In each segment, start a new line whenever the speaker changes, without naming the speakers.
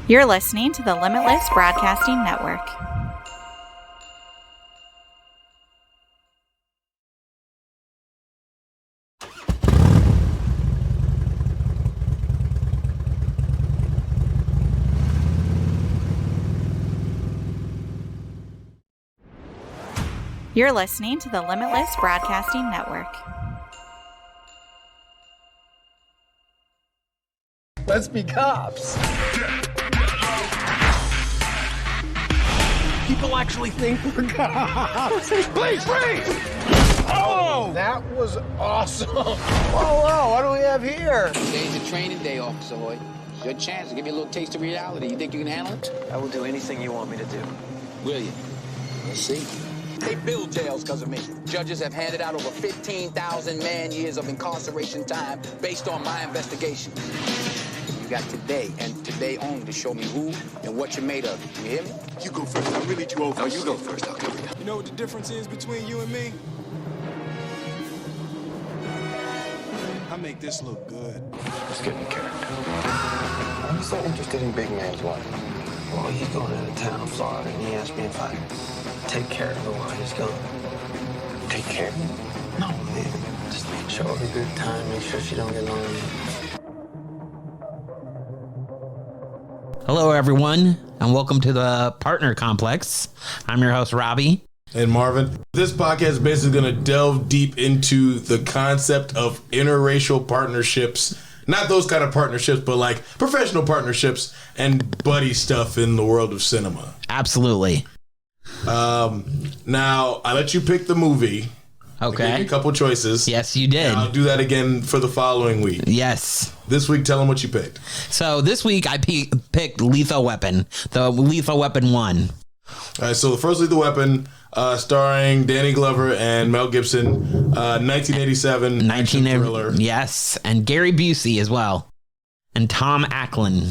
You're listening to the Limitless Broadcasting Network. You're listening to the Limitless Broadcasting Network.
Let's be cops. People actually think we're cops. Please, freeze! Oh, that was awesome. Whoa, what do we have here?
Today's a training day, Officer Hoyt. It's your chance to give you a little taste of reality. You think you can handle it?
I will do anything you want me to do.
Will you? Let's see. They build jails because of me. Judges have handed out over 15,000 man-years of incarceration time based on my investigation. You got today, and today only, to show me who and what you're made of. You hear me?
You go first. I really too old.
No, you go first. I'll cover you.
You know what the difference is between you and me? I make this look good.
Let's get in character. I'm so interested in big man's wife. Well, he's going out of town, Florida, and he asked me if I take care of her while he's gone. Take care? No, man. Just show her a good time, make sure she don't get lonely.
Hello, everyone, and welcome to the Partner Complex. I'm your host, Robby.
And Marvin. This podcast is basically going to delve deep into the concept of interracial partnerships. Not those kind of partnerships, but like professional partnerships and buddy stuff in the world of cinema.
Absolutely.
Now, I let you pick the movie.
Okay.
I gave you a couple choices.
Yes, you did.
And I'll do that again for the following week.
Yes.
This week, tell them what you picked.
So this week I picked Lethal Weapon, the Lethal Weapon 1.
All right, so the first Lethal Weapon, starring Danny Glover and Mel Gibson, 1987 action thriller.
Yes, and Gary Busey as well, and Tom Ackland,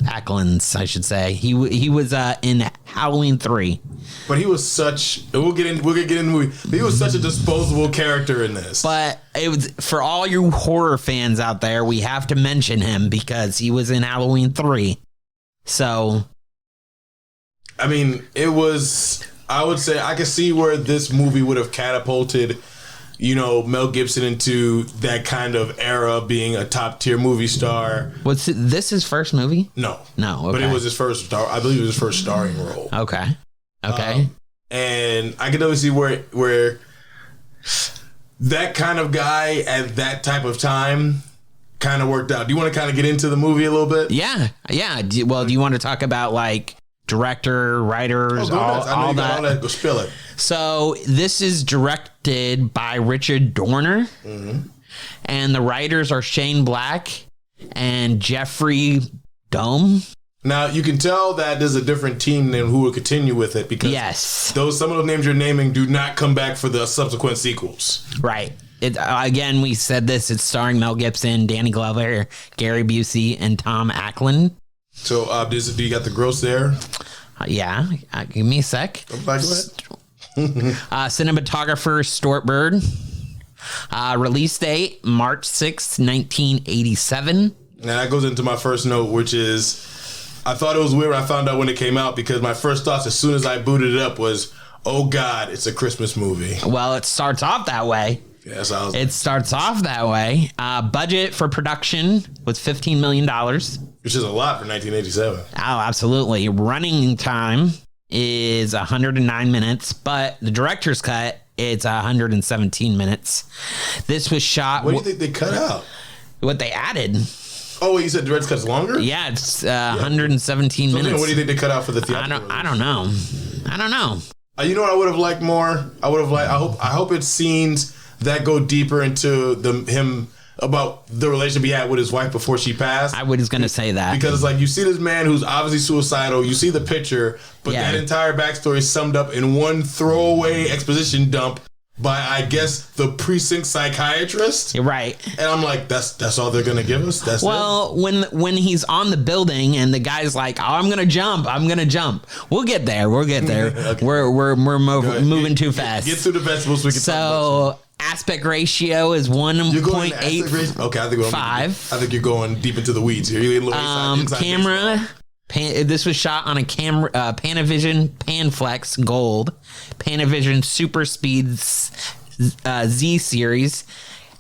I should say. He was in Halloween 3.
But he was such. We'll get into the movie. But he was such a disposable character in this.
But it was for all you horror fans out there. We have to mention him because he was in Halloween 3. So,
I mean, it was. I would say I could see where this movie would have catapulted, Mel Gibson into that kind of era, being a top tier movie star.
Was this his first movie?
No.
Okay.
But it was his first star. I believe it was his first starring role.
Okay.
And I could always see where that kind of guy at that type of time kind of worked out. Do you want to kind of get into the movie a little bit?
Yeah. Do you want to talk about like director, writers, all that?
Go spill it.
So this is directed by Richard Dorner, and the writers are Shane Black and Jeffrey Dome.
Now, you can tell that there's a different team than who will continue with it because some of those names you're naming do not come back for the subsequent sequels.
Right. Again, we said this. It's starring Mel Gibson, Danny Glover, Gary Busey, and Tom Ackland.
So, do you got the gross there?
Yeah. Give me a sec. Cinematographer Stuart Bird. Release date March 6th, 1987.
Now, that goes into my first note, which is... I thought it was weird when I found out when it came out because my first thoughts as soon as I booted it up was, oh God, it's a Christmas movie.
Well, it starts off that way.
Yes,
starts off that way. Budget for production was $15 million.
Which is a lot for 1987.
Oh, absolutely. Running time is 109 minutes, but the director's cut, it's 117 minutes. This was shot...
What do you think they cut out?
What they added...
Oh, wait, you said director's cut's longer?
Yeah, it's 117 minutes.
What do you think they cut out for the theatrical?
I don't know.
You know what I would have liked more? I hope it's scenes that go deeper into him about the relationship he had with his wife before she passed.
I was going to say that.
Because it's like you see this man who's obviously suicidal, you see the picture, but that entire backstory is summed up in one throwaway exposition dump by, I guess, the precinct psychiatrist.
You're right. And
I'm like, that's all they're going to give us? That's
it? When he's on the building and the guy's like, oh, I'm going to jump. We'll get there. Okay. We're moving too fast.
Get through the vegetables so we can talk about
aspect ratio is 1.85.
Okay, I think you're going deep into the weeds here. You're
camera This was shot on a camera, Panavision Panflex Gold, Panavision Super Speeds Z Series,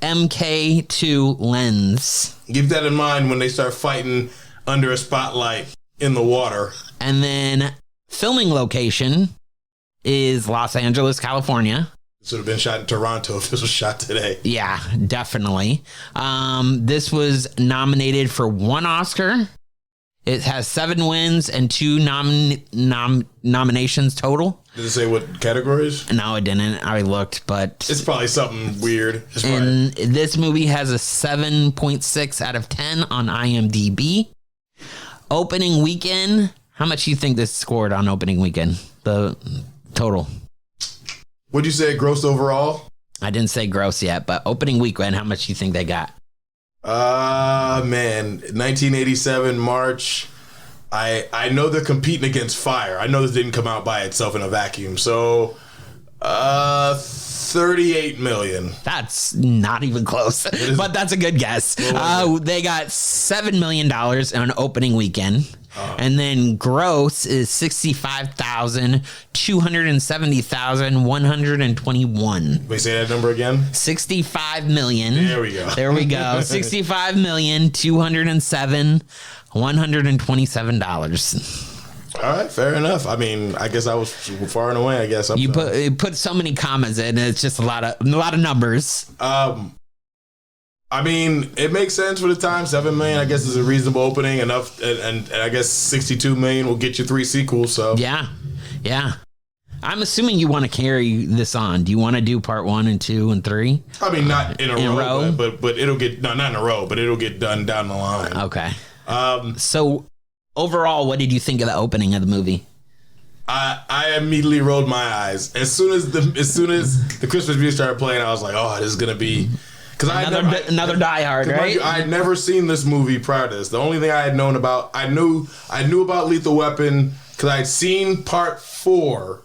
MK2 lens.
Keep that in mind when they start fighting under a spotlight in the water.
And then filming location is Los Angeles, California.
This would have been shot in Toronto if this was shot today.
Yeah, definitely. This was nominated for 1 Oscar. It has 7 wins and 2 nominations total.
Did it say what categories?
No, it didn't. I looked, but...
It's probably something weird.
And this movie has a 7.6 out of 10 on IMDb. Opening weekend, how much do you think this scored on opening weekend? The total.
What'd you say, gross overall?
I didn't say gross yet, but opening weekend, how much do you think they got?
Man, 1987 March. I know they're competing against Fire. I know this didn't come out by itself in a vacuum. So, 38 million.
That's not even close, but that's a good guess. They got $7 million on opening weekend. And then gross is 65,270,121.
Wait, say that number again.
65 million.
There we go.
There we go. $65,207,127.
All right, fair enough. I mean, I guess I was far and away. I guess
You put so many commas in. It's just a lot of numbers.
I mean, it makes sense for the time. 7 million, I guess, is a reasonable opening. Enough, and I guess 62 million will get you 3 sequels. So
yeah. I'm assuming you want to carry this on. Do you want to do part 1 and 2 and 3?
I mean, not in a row, but it'll get not in a row, but it'll get done down the line.
Okay. So overall, what did you think of the opening of the movie?
I immediately rolled my eyes as soon as the Christmas music started playing. I was like, oh, this is gonna be. Because
another Die Hard, right?
I had never seen this movie prior to this. The only thing I had known about, I knew about Lethal Weapon because I'd seen part 4.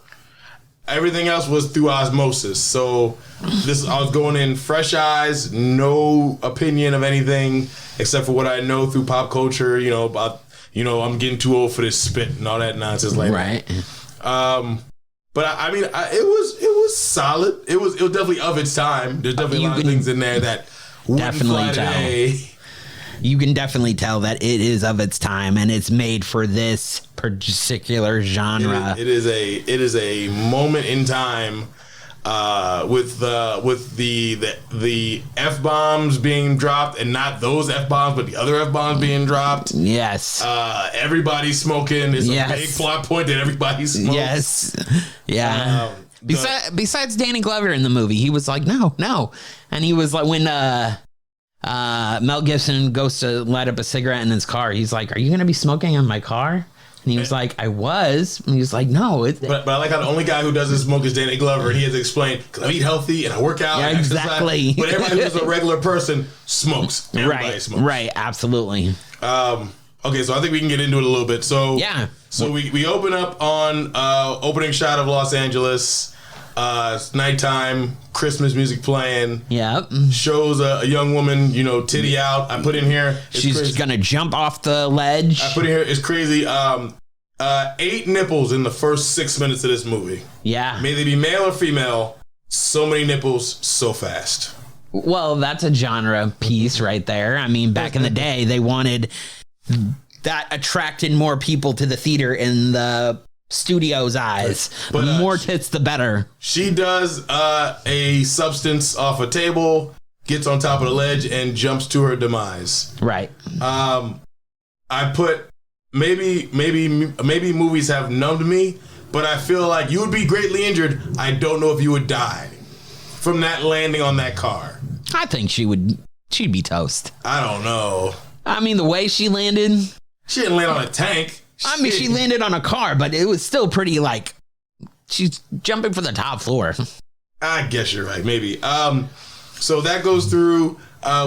Everything else was through osmosis. So I was going in fresh eyes, no opinion of anything except for what I know through pop culture. About I'm getting too old for this spit and all that nonsense like
right.
that. But I mean, it was solid. It was definitely of its time. There's definitely a lot of things in there that
definitely tell. Today. You can definitely tell that it is of its time and it's made for this particular genre.
It is a moment in time with the F-bombs being dropped, and not those F-bombs, but the other F-bombs being dropped.
Yes.
Everybody's smoking. It's a big plot point that everybody smokes.
Yes. Yeah. Besides Danny Glover in the movie, he was like, no. And he was like, when Mel Gibson goes to light up a cigarette in his car, he's like, are you going to be smoking in my car? And he was like, I was. And he was like, no.
But I like how the only guy who doesn't smoke is Danny Glover, and he has to explain, because I eat healthy and I work out.
Yeah,
and
exactly.
Exercise. But everybody who's a regular person smokes. Everybody smokes.
Right, absolutely.
Okay, so I think we can get into it a little bit. So
yeah.
So we open up on opening shot of Los Angeles. It's nighttime, Christmas music playing.
Yep.
Shows a young woman, titty out. I put in here.
She's crazy. Gonna jump off the ledge.
I put in here. It's crazy. 8 nipples in the first 6 minutes of this movie.
Yeah.
May they be male or female. So many nipples, so fast.
Well, that's a genre piece right there. I mean, back in the day, they wanted that attracted more people to the theater in the studio's eyes. But more tits, the better.
She does a substance off a table, gets on top of the ledge, and jumps to her demise.
Right.
I put maybe movies have numbed me, but I feel like you would be greatly injured. I don't know if you would die from that landing on that car.
I think she'd be toast.
I don't know.
I mean, the way she landed.
She didn't land on a tank.
I mean, she landed on a car, but it was still pretty she's jumping for the top floor.
I guess you're right, maybe. So that goes through.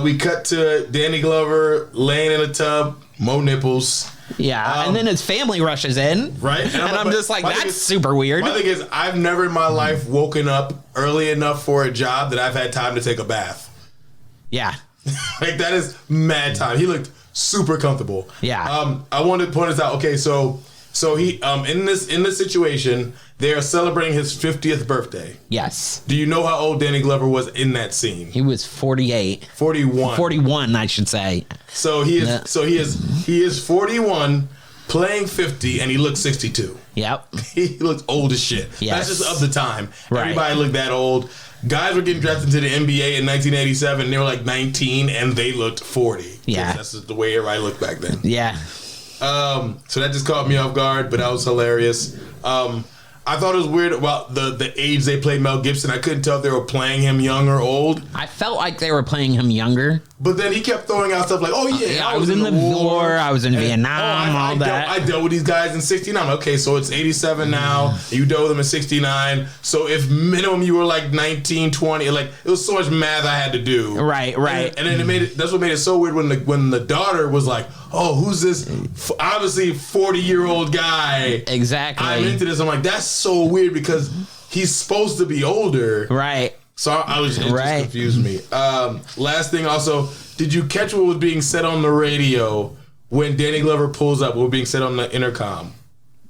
We cut to Danny Glover laying in a tub, mo nipples.
Yeah, and then his family rushes in.
Right.
And I'm just like, that's super weird.
My thing is, I've never in my life woken up early enough for a job that I've had time to take a bath.
Yeah.
That is mad time. He looked super comfortable.
Yeah.
I wanted to point this out. Okay, so he in this situation, they are celebrating his 50th birthday.
Yes.
Do you know how old Danny Glover was in that scene?
He was 48.
41.
41, I should say.
So he is 41 playing 50 and he looks 62.
Yep.
He looks old as shit.
Yes.
That's just of the time.
Right.
Everybody looked that old. Guys were getting drafted into the NBA in 1987 and they were like 19 and they looked 40.
Yeah.
That's just the way everybody looked back then.
Yeah.
So that just caught me off guard, but that was hilarious. I thought it was weird about the age they played Mel Gibson. I couldn't tell if they were playing him young or old.
I felt like they were playing him younger.
But then he kept throwing out stuff like, "Oh yeah,
I was in the war. I was in Vietnam. All that.
I dealt with these guys in '69. Okay, so it's '87 now. You dealt with them in '69. So if minimum you were like 19, 20, like it was so much math I had to do.
Right.
And then it made it. That's what made it so weird when the daughter was like, "Oh, who's this? Obviously 40-year-old guy."
Exactly.
I'm into this. I'm like, that's so weird because he's supposed to be older.
Right.
So it just confused me. Last thing also, did you catch what was being said on the radio when Danny Glover pulls up? What was being said on the intercom?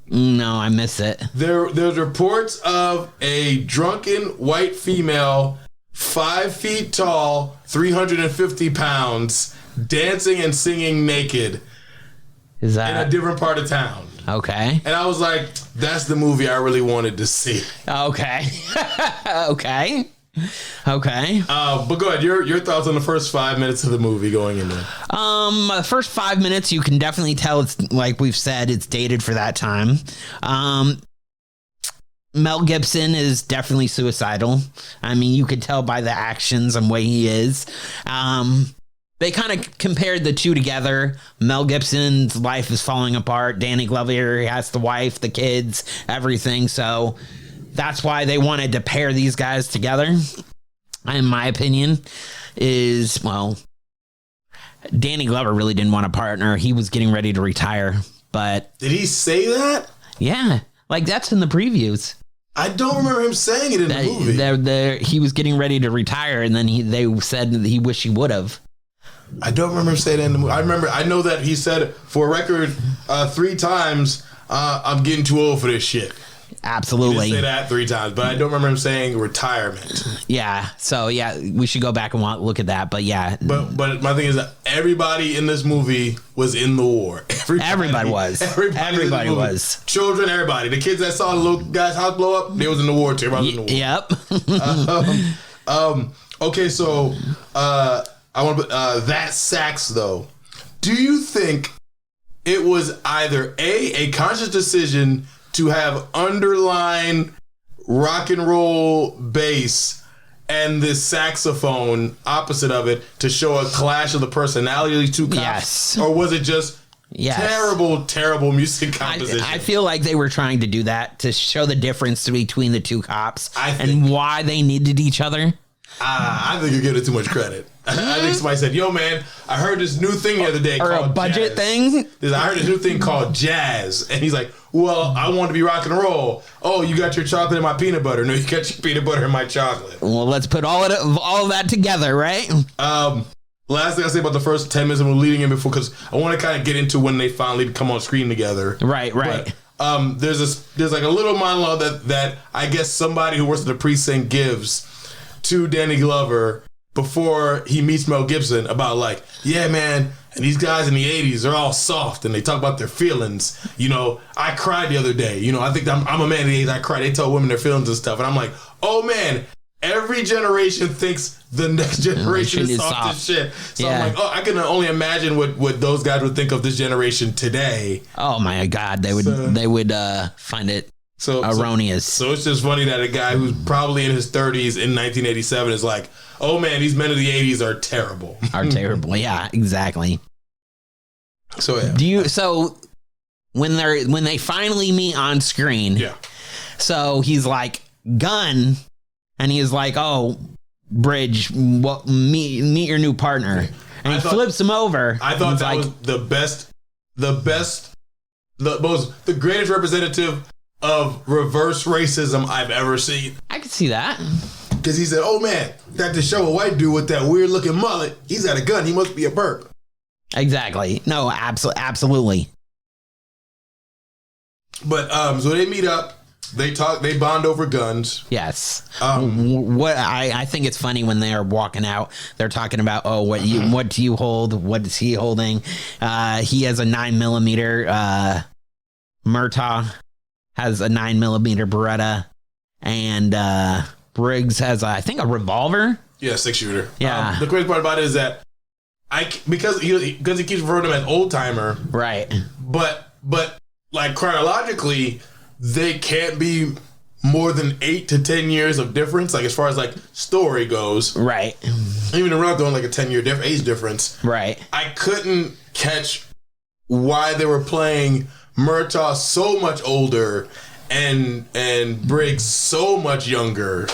No, I miss it.
There's reports of a drunken white female, 5 feet tall, 350 pounds, dancing and singing naked
Is that
in a different part of town.
Okay.
And I was like, that's the movie I really wanted to see.
Okay. Okay.
But go ahead. Your thoughts on the first 5 minutes of the movie going in there?
The first 5 minutes, you can definitely tell it's, like we've said, it's dated for that time. Mel Gibson is definitely suicidal. I mean, you could tell by the actions and way he is. They kind of compared the two together. Mel Gibson's life is falling apart. Danny Glover has the wife, the kids, everything. So that's why they wanted to pair these guys together. In my opinion, Danny Glover really didn't want a partner. He was getting ready to retire. But
did he say that?
Yeah, like that's in the previews.
I don't remember him saying it in the movie.
He was getting ready to retire, and then they said that he wished he would have.
I don't remember him saying that in the movie. I know that he said, for a record, 3 times, I'm getting too old for this shit.
Absolutely.
He did say that 3 times, but I don't remember him saying retirement.
Yeah. So, yeah, we should go back and look at that. But, yeah.
But my thing is that everybody in this movie was in the war.
Everybody was. Everybody was.
Children, everybody. The kids that saw the little guy's house blow up, they was in the war too. Everybody was in the war.
Yep.
Okay, so I want to that sax though. Do you think it was either a conscious decision to have underline rock and roll bass and this saxophone opposite of it to show a clash of the personality of these two cops?
Yes.
Or was it just terrible music composition?
I feel like they were trying to do that to show the difference between the two cops and why they needed each other.
I think you're giving it too much credit. I think somebody said, "Yo, man, I heard this new thing the other day
or
called
a budget
jazz.
thing."
I heard this new thing called jazz," and he's like, "Well, I want to be rock and roll. Oh, you got your chocolate in my peanut butter. No, you got your peanut butter in my chocolate."
Well, let's put all of that together, right?
Last thing I say about the first 10 minutes, and we're leading in before because I want to kind of get into when they finally come on screen together.
Right.
But, there's like a little monologue that I guess somebody who works at the precinct gives to Danny Glover before he meets Mel Gibson about like, yeah, man, and these guys in the 80s, they're all soft and they talk about their feelings. You know, I cried the other day. You know, I think I'm a man in the 80s, I cry. They tell women their feelings and stuff. And I'm like, oh, man, every generation thinks the next generation is soft as shit. So I'm like, I can only imagine what those guys would think of this generation today.
Oh, my God. They would find it erroneous.
So it's just funny that a guy who's probably in his 30s in 1987 is like, oh man, these men of the 80s are terrible.
Yeah, exactly.
So yeah.
So when they finally meet on screen, so he's like, gun, and he's like, oh, Bridge, meet your new partner. And he flips him over.
I thought that was the greatest representative of reverse racism I've ever seen.
I could see that.
Because he said, oh man, got to show a white dude with that weird looking mullet. He's got a gun. He must be a burp.
Exactly. No, absolutely.
But so they meet up. They talk. They bond over guns.
Yes. What I think it's funny when they are walking out. They're talking about what do you hold? What is he holding? He has a 9mm. Murtaugh has a 9mm Beretta, and Briggs has I think a revolver.
Yeah, 6-shooter.
Yeah.
The crazy part about it is that because he keeps referring to him as old timer.
Right.
But like chronologically, they can't be more than 8 to 10 years of difference, like as far as like story goes.
Right.
Even around throwing like a 10-year age difference.
Right.
I couldn't catch why they were playing Murtaugh so much older and Briggs so much younger.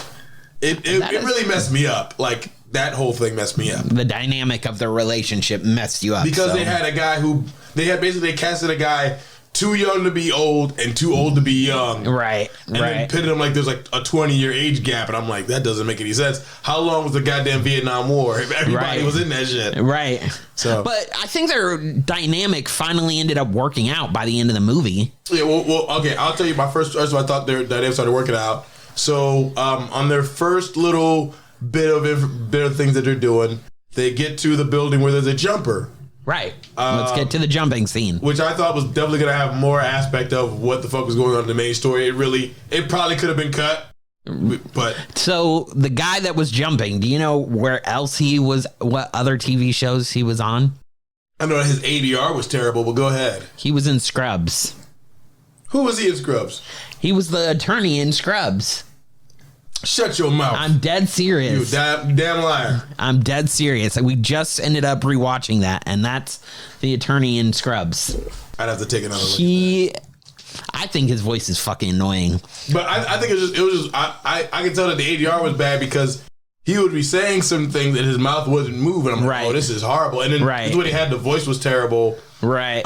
It really messed me up. Like that whole thing messed me up.
The dynamic of their relationship messed you up
because they had a guy who they casted a guy too young to be old and too old to be young.
Right.
And then pitted him like there's like a 20-year age gap. And I'm like, that doesn't make any sense. How long was the goddamn Vietnam War if everybody was in that shit?
Right.
So,
but I think their dynamic finally ended up working out by the end of the movie.
Yeah, well okay, I'll tell you my first. So I thought their dynamic started working out. So on their first little bit of things that they're doing, they get to the building where there's a jumper.
Right. Let's get to the jumping scene.
Which I thought was definitely going to have more aspect of what the fuck was going on in the main story. It probably could have been cut. But
so the guy that was jumping, do you know where else he was, what other TV shows he was on?
I know his ADR was terrible, but go ahead.
He was in Scrubs.
Who was he in Scrubs?
He was the attorney in Scrubs.
Shut your mouth.
I'm dead serious.
You damn liar.
I'm dead serious. We just ended up rewatching that, and that's the attorney in Scrubs.
I'd have to take another look.
I think his voice is fucking annoying.
But I think it was just I can tell that the ADR was bad because he would be saying some things and his mouth wasn't moving. I'm like, oh, this is horrible. And then when he had the voice was terrible.
Right.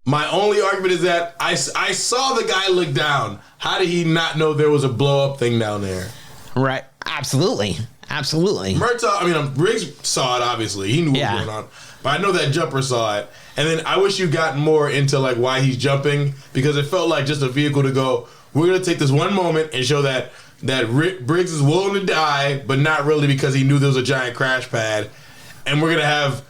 My only argument is that I saw the guy look down. How did he not know there was a blow up thing down there?
Right. Absolutely.
Murtaugh, Briggs saw it, obviously. He knew what was going on. But I know that jumper saw it. And then I wish you got more into like why he's jumping, because it felt like just a vehicle to go, we're going to take this one moment and show that Briggs is willing to die, but not really because he knew there was a giant crash pad. And we're going to have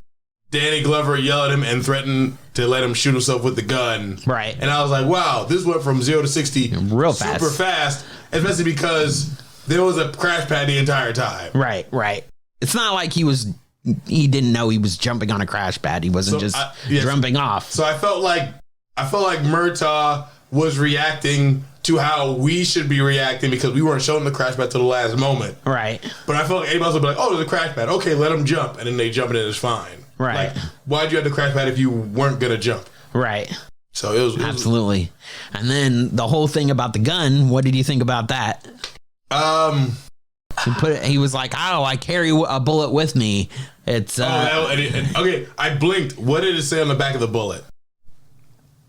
Danny Glover yell at him and threaten to let him shoot himself with the gun.
Right.
And I was like, wow, this went from 0 to 60
real fast.
Super fast, especially because there was a crash pad the entire time.
Right. It's not like he didn't know he was jumping on a crash pad. He wasn't jumping off.
So I felt like Murtaugh was reacting to how we should be reacting because we weren't showing the crash pad to the last moment.
Right.
But I felt like anybody else would be like, oh, there's a crash pad. Okay, let him jump. And then they jump and it's fine.
Right.
Like, why'd you have the crash pad if you weren't going to jump?
Right.
So it was
absolutely. And then the whole thing about the gun, what did you think about that? He was like, oh, I carry a bullet with me. It's
okay, I blinked. What did it say on the back of the bullet?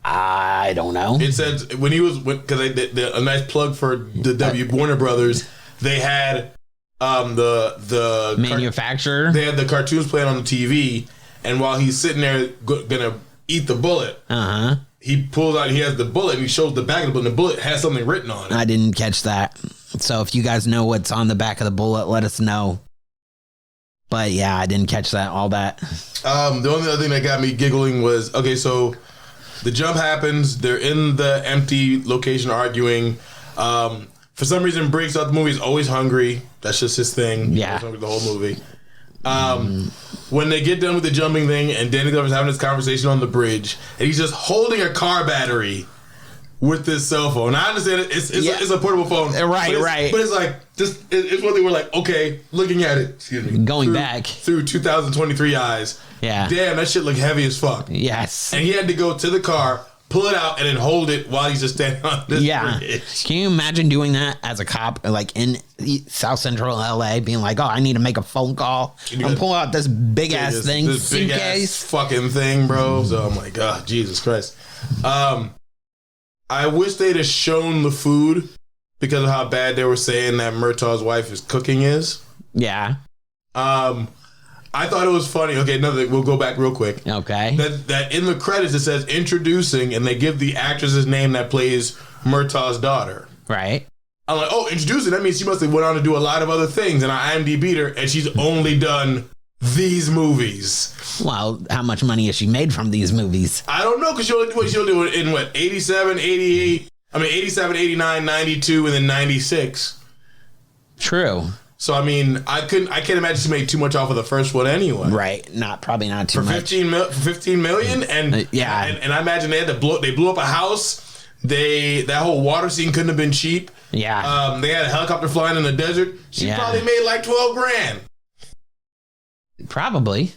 I don't know.
It said when he was, because a nice plug for the Warner Brothers, they had the
manufacturer.
They had the cartoons playing on the TV, and while he's sitting there gonna eat the bullet, he pulls out. He has the bullet, and he shows the back of the bullet. And the bullet has something written on it.
I didn't catch that. So if you guys know what's on the back of the bullet, let us know. But yeah, I didn't catch all that.
The only other thing that got me giggling was, okay, so the jump happens. They're in the empty location arguing. For some reason, Briggs thought the movie's always hungry. That's just his thing.
Yeah.
He's hungry the whole movie. When they get done with the jumping thing and Danny Glover's having this conversation on the bridge and he's just holding a car battery with this cell phone. I understand it's a portable phone.
Right.
But it's like, it's one thing we're like, okay, looking at it, excuse me.
Going back.
Through 2023 eyes.
Yeah.
Damn, that shit looked heavy as fuck.
Yes.
And he had to go to the car, pull it out, and then hold it while he's just standing on this bridge.
Can you imagine doing that as a cop, like in South Central LA, being like, oh, I need to make a phone call. I'm pulling out this big ass thing,
this big ass fucking thing, bro. So I'm like, oh, Jesus Christ. I wish they'd have shown the food because of how bad they were saying that Murtaugh's wife's cooking is.
Yeah.
I thought it was funny. Okay, we'll go back real quick.
Okay.
That in the credits it says introducing, and they give the actress's name that plays Murtaugh's daughter.
Right.
I'm like, oh, introducing. That means she must have went on to do a lot of other things, and I IMDb'd her, and she's only done these movies.
Well, how much money has she made from these movies?
I don't know, because she'll do it in 87, 88. I mean, 87, 89, 92, and then 96.
True.
So I mean, I can't imagine she made too much off of the first one anyway.
Right. Probably not too much.
For 15 million, and
yeah.
And I imagine they blew up a house. That whole water scene couldn't have been cheap.
Yeah.
They had a helicopter flying in the desert. She probably made like 12 grand.
Probably.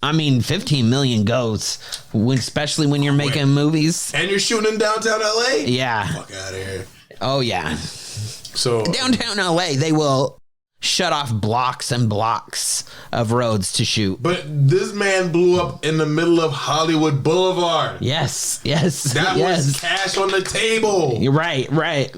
I mean, 15 million goes, especially when you're making movies.
And you're shooting in downtown LA?
Yeah.
Fuck out of here.
Oh, yeah.
So
downtown LA, they will shut off blocks and blocks of roads to shoot.
But this man blew up in the middle of Hollywood Boulevard.
Yes.
That was cash on the table.
You're right.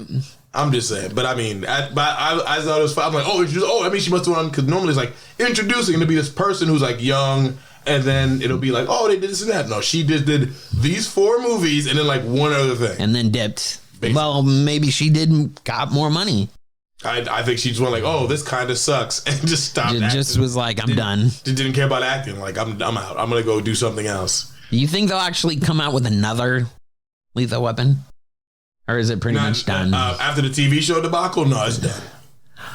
I'm just saying. But I mean, I thought it was fun. I'm like, I mean, she must have won, because normally it's like introducing to be this person who's like young, and then it'll be like, oh, they did this and that. No, she just did these 4 movies and then like one other thing.
And then dipped.
Basically.
Well, maybe she got more money.
I think she just went like, oh, this kind of sucks, and just stopped acting.
Just was like, I'm done.
Didn't care about acting. Like, I'm out. I'm going to go do something else.
You think they'll actually come out with another Lethal Weapon? Or is it pretty much done?
After the TV show debacle? No, it's done.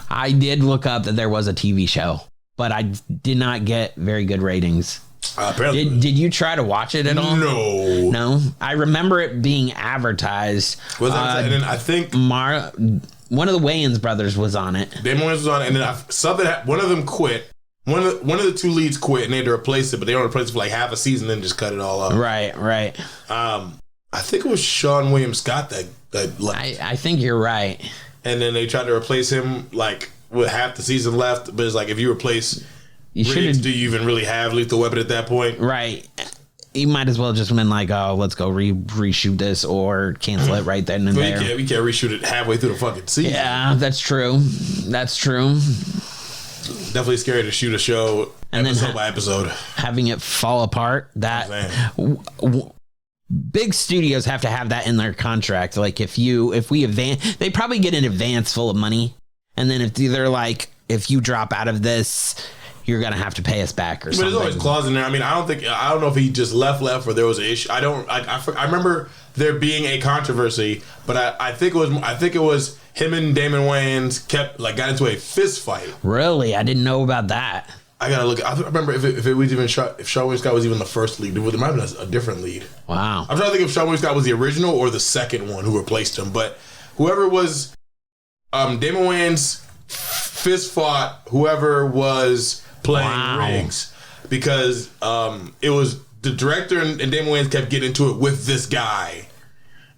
I did look up that there was a TV show, but I did not get very good ratings.
Apparently.
Did you try to watch it at all? No. I remember it being advertised.
And then I think
one of the Wayans brothers was on it.
Damon Wayans was on it, and then one of them quit. One of the 2 leads quit, and they had to replace it, but they only replaced it for like half a season, then just cut it all up.
Right.
I think it was Sean William Scott that left.
I think you're right.
And then they tried to replace him like with half the season left, but it's like if you replace Riggs, do you even really have Lethal Weapon at that point?
Right. You might as well just been like, oh, let's go reshoot this or cancel it right then and there.
We can't reshoot it halfway through the fucking season.
Yeah, that's true.
Definitely scary to shoot a show and episode by episode.
Having it fall apart. Big studios have to have that in their contract. Like if we advance, they probably get an advance full of money. And then if they're like, if you drop out of this, you're gonna have to pay us back or something.
But there's always clause in there. I mean, I don't know if he just left or there was an issue. I remember there being a controversy, but I think it was him and Damon Wayans got into a fist fight.
Really, I didn't know about that.
I gotta look. I remember if it was even if Sean William Scott was even the first lead. There might have been a different lead.
Wow.
I'm trying to think if Sean William Scott was the original or the second one who replaced him. But whoever was, Damon Wayans fist fought whoever was playing Riggs, because it was the director and Damon Wayans kept getting into it with this guy,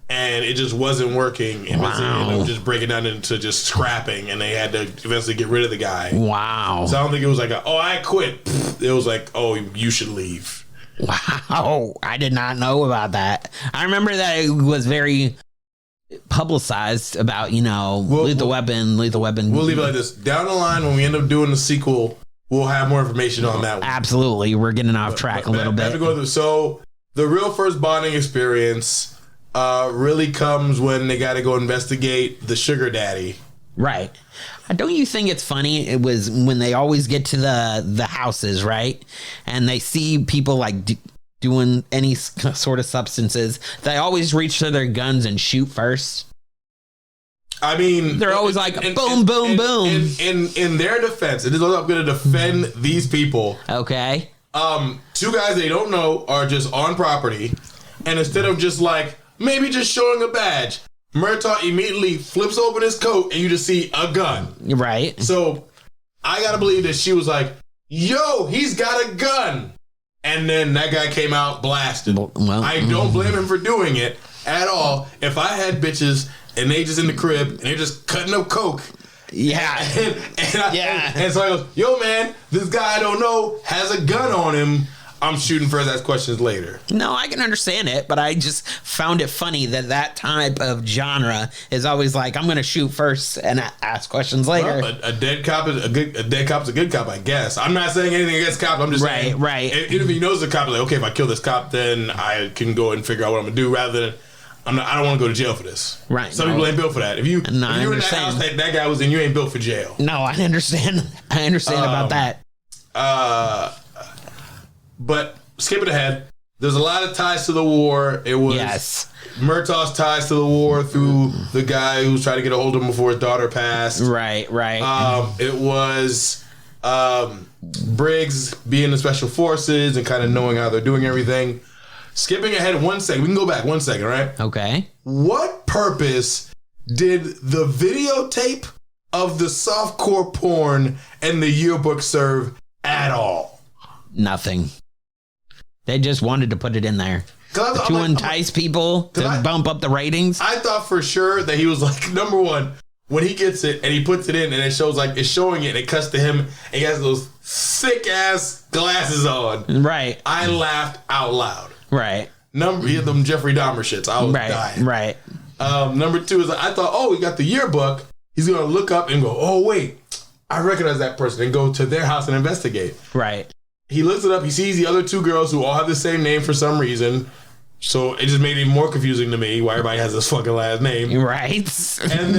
and it just wasn't working. And it was just breaking down into just scrapping, and they had to eventually get rid of the guy.
Wow.
So I don't think it was like, I quit. It was like, oh, you should leave.
Wow. I did not know about that. I remember that it was very publicized about, Lethal Weapon.
We'll leave it like this. Down the line, when we end up doing the sequel, we'll have more information on that one.
Absolutely. We're getting off track a little bit.
I have to go through. So the real first bonding experience really comes when they got to go investigate the sugar daddy.
Right. Don't you think it's funny? It was when they always get to the houses, right? And they see people like doing any sort of substances. They always reach to their guns and shoot first.
I mean,
they're always like boom, boom, boom.
In their defense, and this is what I'm going to defend these people.
Okay.
2 guys they don't know are just on property, and instead of just like maybe just showing a badge, Murtaugh immediately flips open his coat, and you just see a gun.
Right.
So I gotta believe that she was like, "Yo, he's got a gun," and then that guy came out blasted.
Well,
I don't blame him for doing it at all. If I had bitches and they just in the crib and they're just cutting up coke.
Yeah.
And so I goes, yo man, this guy I don't know has a gun on him. I'm shooting first, ask questions later.
No, I can understand it, but I just found it funny that type of genre is always like, I'm going to shoot first and ask questions later.
Well, a dead cop is a good cop, I guess. I'm not saying anything against cops. I'm just saying,
right.
If he knows the cop, like, okay, if I kill this cop, then I can go and figure out what I'm gonna do rather than. I don't want to go to jail for this.
Right.
Some people ain't built for that. If you were in that house that guy was in, you ain't built for jail.
No, I understand. I understand about that.
But skipping ahead, there's a lot of ties to the war. It was Murtaugh's ties to the war through the guy who was trying to get a hold of him before his daughter passed.
Right.
It was Briggs being in the special forces and kind of knowing how they're doing everything. Skipping ahead 1 second. We can go back 1 second, right?
Okay.
What purpose did the videotape of the softcore porn and the yearbook serve at all?
Nothing. They just wanted to put it in there to entice people, to bump up the ratings.
I thought for sure that he was like, number one, when he gets it and he puts it in and it shows like it's showing it and it cuts to him and he has those thick ass glasses on.
Right.
I laughed out loud.
Right.
He had them Jeffrey Dahmer shits. I was dying.
Right.
Number two is I thought, he got the yearbook. He's going to look up and go, oh, wait, I recognize that person, and go to their house and investigate.
Right.
He looks it up. He sees the other two girls who all have the same name for some reason. So it just made it more confusing to me why everybody has this fucking last name.
Right.
And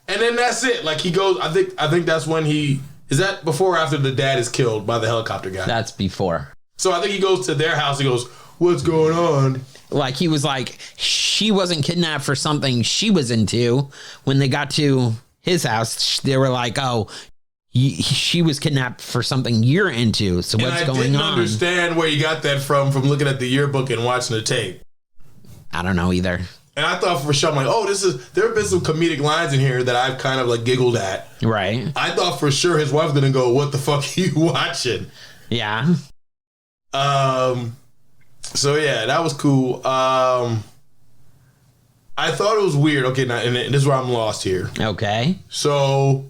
then that's it. Like he goes, I think that's when is that before or after the dad is killed by the helicopter guy?
That's before.
So I think he goes to their house. He goes, what's going on?
Like he was like, she wasn't kidnapped for something she was into. When they got to his house, they were like, oh, she was kidnapped for something you're into. So what's going on? I didn't
understand where you got that from looking at the yearbook and watching the tape.
I don't know either.
And I thought for sure, I'm like, there have been some comedic lines in here that I've kind of like giggled at.
Right. I
thought for sure his wife's going to go, what the fuck are you watching?
Yeah.
So yeah, that was cool. I thought it was weird. Okay, now, and this is where I'm lost here.
Okay.
So,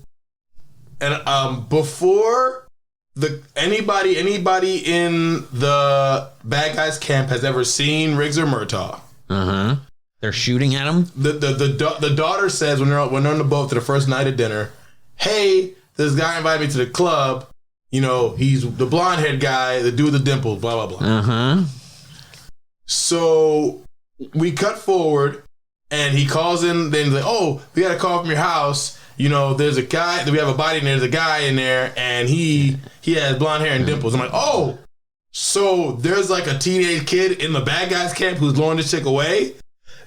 and before anybody in the bad guys camp has ever seen Riggs or Murtaugh.
They're shooting at him.
The daughter says when they're on the boat to the first night of dinner, hey, this guy invited me to the club. You know, he's the blonde haired guy, the dude with the dimples, blah blah blah. So we cut forward, and he calls in. Then he's like, "Oh, we got a call from your house. You know, there's a guy. We have a body, and there's a guy in there, and he has blonde hair and dimples." I'm like, "Oh, so there's like a teenage kid in the bad guys camp who's luring this chick away."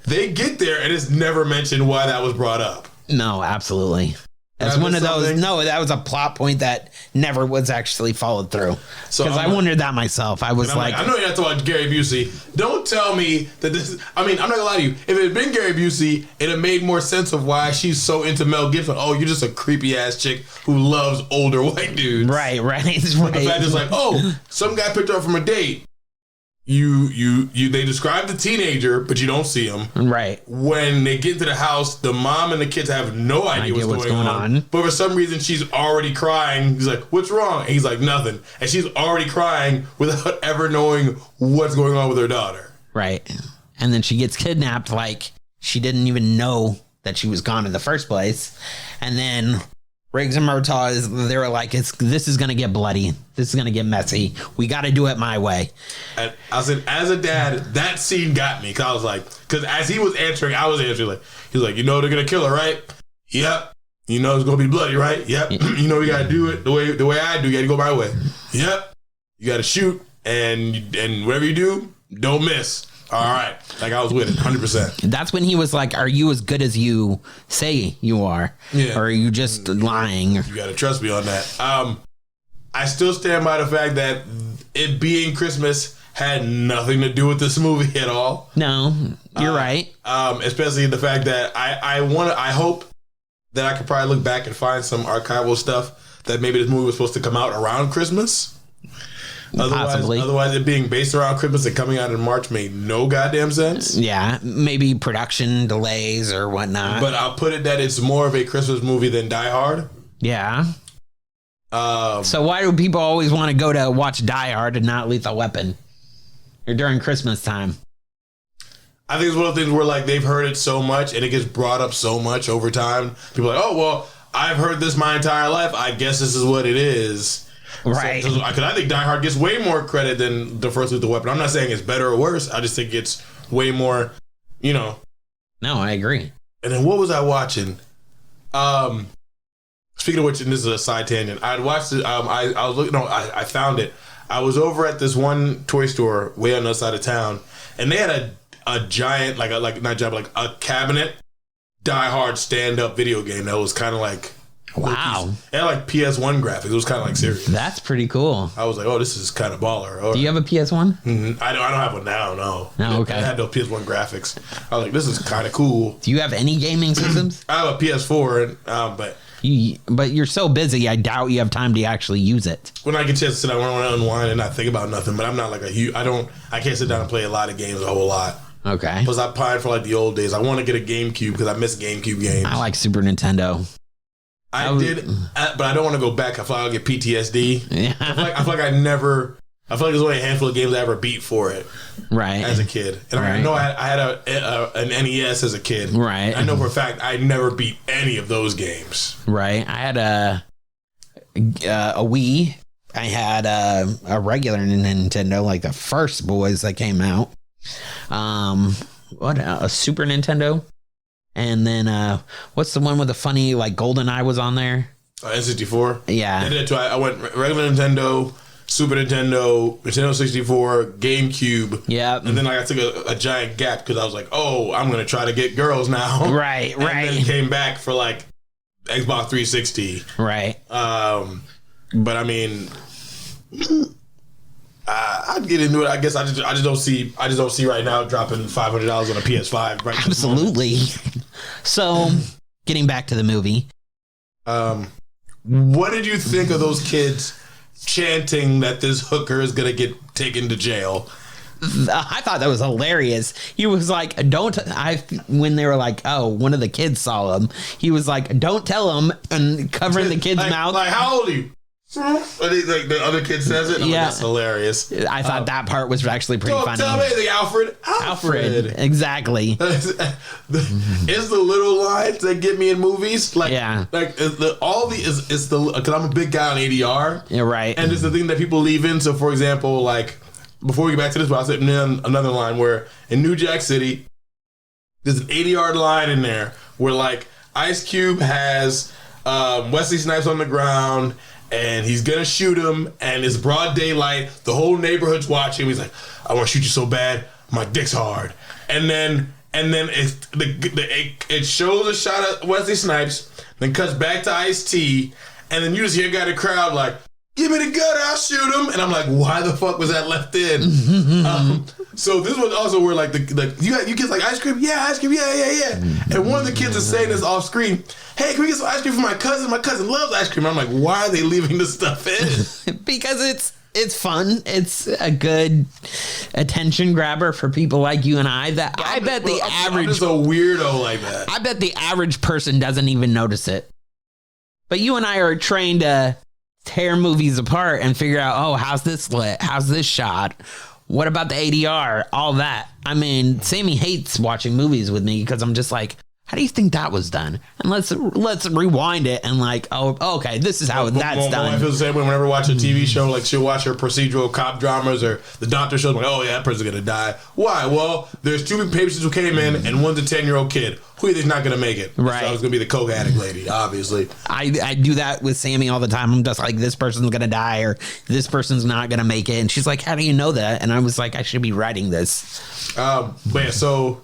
They get there, and it's never mentioned why that was brought up.
No, absolutely. That's one of those. No, that was a plot point that never was actually followed through. Because I wondered that myself. I was like,
I know you're not talking about Gary Busey. Don't tell me that this. I mean, I'm not gonna lie to you. If it had been Gary Busey, it'd have made more sense of why she's so into Mel Gibson. Oh, you're just a creepy ass chick who loves older white dudes.
Right.
But the fact is like, oh, some guy picked her up from a date. They describe the teenager, but you don't see him.
Right.
When they get to the house, the mom and the kids have no idea what's going on. But for some reason, she's already crying. He's like, what's wrong? And he's like, nothing. And she's already crying without ever knowing what's going on with her daughter.
Right. And then she gets kidnapped like she didn't even know that she was gone in the first place. And then Riggs and Murtaugh, they were like, this is going to get bloody. This is going to get messy. We got to do it my way.
And I said, as a dad, that scene got me. Because I was like, because as he was answering, I was answering like, he was like, you know they're going to kill her, right? Yep. You know it's going to be bloody, right? Yep. You know we got to do it the way I do. You got to go my way. Yep. You got to shoot. And whatever you do, don't miss. All right. Like I was with it 100%.
That's when he was like, are you as good as you say you are?
Yeah.
Or are you just lying?
You got to trust me on that. I still stand by the fact that it being Christmas had nothing to do with this movie at all.
No, you're right.
Especially the fact that I hope that I could probably look back and find some archival stuff that maybe this movie was supposed to come out around Christmas. Otherwise, it being based around Christmas and coming out in March made no goddamn sense.
Yeah, maybe production delays or whatnot.
But I'll put it that it's more of a Christmas movie than Die Hard.
Yeah. So why do people always want to go to watch Die Hard and not Lethal Weapon? or during Christmas time.
I think it's one of the things where like they've heard it so much and it gets brought up so much over time. People are like, oh well, I've heard this my entire life. I guess this is what it is.
Right.
Because I think Die Hard gets way more credit than the first Lethal Weapon. I'm not saying it's better or worse. I just think it's way more, you know.
No, I agree.
And then what was I watching? Speaking of which, and this is a side tangent. I'd watched it. I was looking. No, I found it. I was over at this one toy store way on the other side of town, and they had a giant, a cabinet Die Hard stand up video game that was kind of like.
Wow.
It had like PS1 graphics. It was kind of like serious.
That's pretty cool.
I was like, oh, this is kind of baller.
Do you have a PS1?
Mm-hmm. I don't have one now, no.
Oh, okay.
I had no PS1 graphics. I was like, this is kind of cool.
Do you have any gaming systems?
I have a PS4, but...
But you're so busy, I doubt you have time to actually use it.
When I get a chance to sit down, I want to unwind and not think about nothing, but I'm not like I can't sit down and play a lot of games a whole lot.
Okay.
Because I pine for like the old days. I want to get a GameCube because I miss GameCube games.
I like Super Nintendo.
I did, but I don't want to go back. I feel like I'll get PTSD.
Yeah.
I feel like there's only a handful of games I ever beat for it.
Right.
As a kid. And I know I had an NES as a kid.
Right.
I know for a fact I never beat any of those games.
Right. I had a Wii. I had a regular Nintendo, like the first boys that came out. A Super Nintendo. And then, what's the one with the funny, like, GoldenEye was on there?
N64?
Yeah.
I did it too. I went regular Nintendo, Super Nintendo, Nintendo 64, GameCube.
Yeah.
And then I took a giant gap because I was like, oh, I'm going to try to get girls now.
Right,
and
right.
then came back for, like, Xbox 360.
Right.
But, I mean... I'd get into it. I guess I just don't see right now dropping $500 on a PS5. Right.
Absolutely. So, getting back to the movie.
What did you think of those kids chanting that this hooker is gonna get taken to jail?
I thought that was hilarious. He was like, when they were like, oh, one of the kids saw him. He was like, don't tell him, and covering the kid's mouth.
Like, how old are you? Like the other kid says it. Yeah, that's hilarious.
I thought that part was actually pretty funny.
Tell me anything, Alfred.
Exactly.
It's the little lines that get me in movies. Like,
yeah.
Like because I'm a big guy on ADR.
Yeah, right.
And it's the thing that people leave in. So, for example, like before we get back to this, I'll say another line where in New Jack City, there's an 80-yard line in there where like Ice Cube has Wesley Snipes on the ground. And he's gonna shoot him, and it's broad daylight. The whole neighborhood's watching. He's like, "I want to shoot you so bad, my dick's hard." And then it shows a shot of Wesley Snipes, then cuts back to Ice-T, and then you just hear a guy in the crowd like, "Give me the gun, I'll shoot him." And I'm like, "Why the fuck was that left in?" So this was also where like you kids like ice cream, yeah, ice cream, yeah. And one of the kids is saying this off screen. Hey, can we get some ice cream for my cousin? My cousin loves ice cream. I'm like, why are they leaving this stuff in?
Because it's fun. It's a good attention grabber for people like you and I. I bet the average...
I'm just a weirdo like that.
I bet the average person doesn't even notice it. But you and I are trained to tear movies apart and figure out, oh, how's this lit? How's this shot? What about the ADR? All that. I mean, Sammy hates watching movies with me because I'm just like, how do you think that was done? And let's rewind it and like, oh, okay, this is how that's done.
I feel the same way whenever I watch a TV show, like she'll watch her procedural cop dramas or the doctor shows, like, oh yeah, that person's gonna die. Why? Well, there's two patients who came in and one's a 10-year-old kid. Who do you think's not gonna make it?
Right.
So I was gonna be the coke addict lady, obviously.
I do that with Sammy all the time. I'm just like, this person's gonna die or this person's not gonna make it. And she's like, how do you know that? And I was like, I should be writing this.
But yeah, so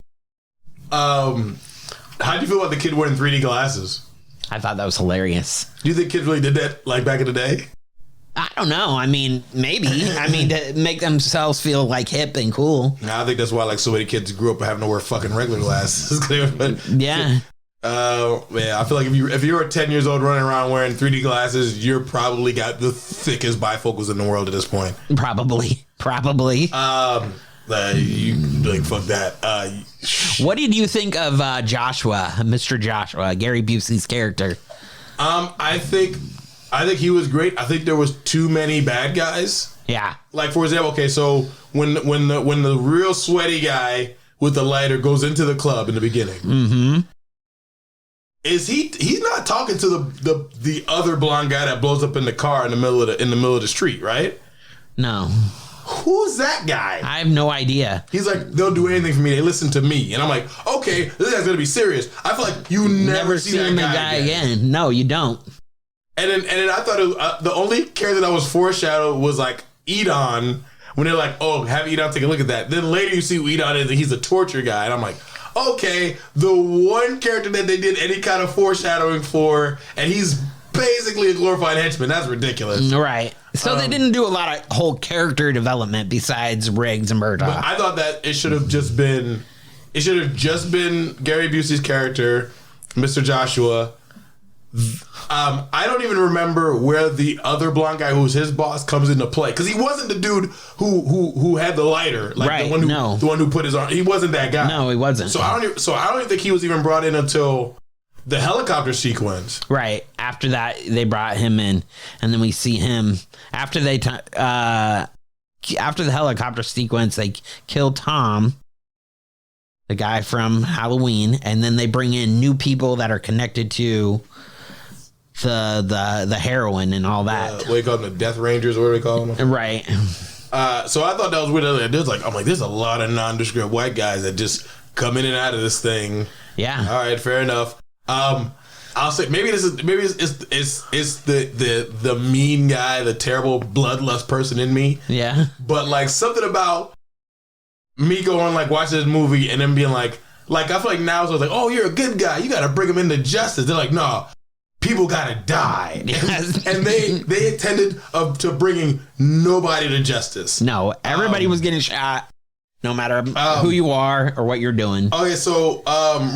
how do you feel about the kid wearing 3D glasses?
I thought that was hilarious.
Do you think kids really did that like back in the day?
I don't know. I mean, maybe. I mean, to make themselves feel like hip and cool.
I think that's why like so many kids grew up having to wear fucking regular glasses.
Yeah.
I feel like if you're 10 years old running around wearing 3D glasses, you're probably got the thickest bifocals in the world at this point.
Probably.
You like fuck that.
What did you think of Joshua, Mr. Joshua, Gary Busey's character?
I think he was great. I think there was too many bad guys.
Yeah.
Like, for example, okay, so when the real sweaty guy with the lighter goes into the club in the beginning, is he's not talking to the other blonde guy that blows up in the car in the middle of the street, right?
No.
Who's that guy?
I have no idea.
He's like, they'll do anything for me. They listen to me. And I'm like, okay, this guy's gonna be serious. I feel like you never see that guy again.
No, you don't.
And then I thought the only character that was foreshadowed was like Edon, when they're like, oh, have Edon take a look at that. Then later you see who Edon is, and he's a torture guy. And I'm like, okay, the one character that they did any kind of foreshadowing for, and he's basically a glorified henchman. That's ridiculous.
Right. So they didn't do a lot of whole character development besides Riggs and Murtaugh.
But I thought that it should have just been Gary Busey's character, Mr. Joshua. I don't even remember where the other blonde guy who's his boss comes into play, because he wasn't the dude who had the lighter, like
right,
the one who put his arm. He wasn't that guy.
No, he wasn't.
So I don't even think he was even brought in until the helicopter sequence.
Right. After that, they brought him in, and then we see him after the helicopter sequence. They kill Tom, the guy from Halloween, and then they bring in new people that are connected to the heroin and all that.
What do you call them? The Death Rangers, or what do we call them?
Right.
So I thought that was weird. There's a lot of nondescript white guys that just come in and out of this thing.
Yeah.
All right, fair enough. I'll say maybe it's the mean guy, the terrible bloodlust person in me.
Yeah.
But like something about me going like watching this movie and then being like I feel like now it's like, oh, you're a good guy, you got to bring him into justice. They're like, no, people gotta die.
Yes.
And they intended to bringing nobody to justice.
No, everybody was getting shot, no matter who you are or what you're doing.
Okay, so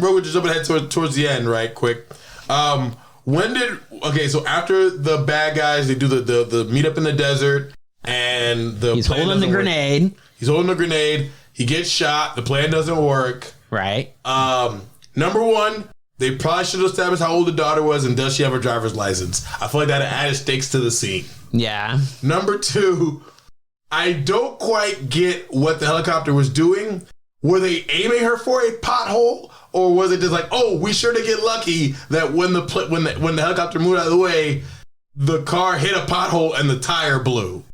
we're just jumping ahead towards the end, right? Quick. So after the bad guys, they do the meet up in the desert, and
he's holding the grenade.
He's holding the grenade. He gets shot. The plan doesn't work.
Right.
Number one, they probably should have established how old the daughter was and does she have her driver's license. I feel like that added stakes to the scene.
Yeah.
Number two, I don't quite get what the helicopter was doing. Were they aiming her for a pothole, or was it just like, oh, we sure to get lucky that when the helicopter moved out of the way, the car hit a pothole and the tire blew?